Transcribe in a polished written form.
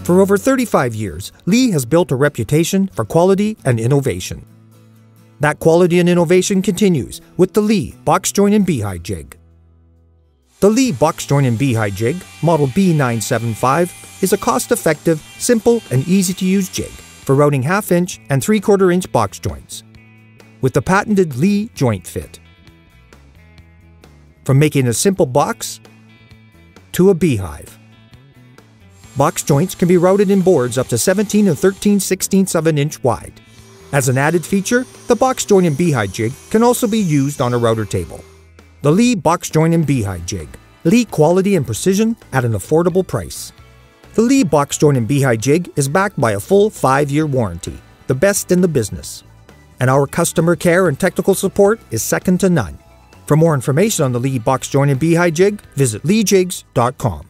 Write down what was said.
For over 35 years, Leigh has built a reputation for quality and innovation. That quality and innovation continues with the Leigh box joint and beehive jig. The Leigh box joint and beehive jig, model B975, is a cost-effective, simple, and easy-to-use jig for routing 1/2" and 3/4" box joints, with the patented Leigh joint fit. From making a simple box to a beehive, box joints can be routed in boards up to 17 and 13/16 of an inch wide. As an added feature, the box joint and beehive jig can also be used on a router table. The Leigh box joint and beehive jig. Leigh quality and precision at an affordable price. The Leigh box joint and beehive jig is backed by a full 5-year warranty, the best in the business. And our customer care and technical support is second to none. For more information on the Leigh box joint and beehive jig, visit leighjigs.com.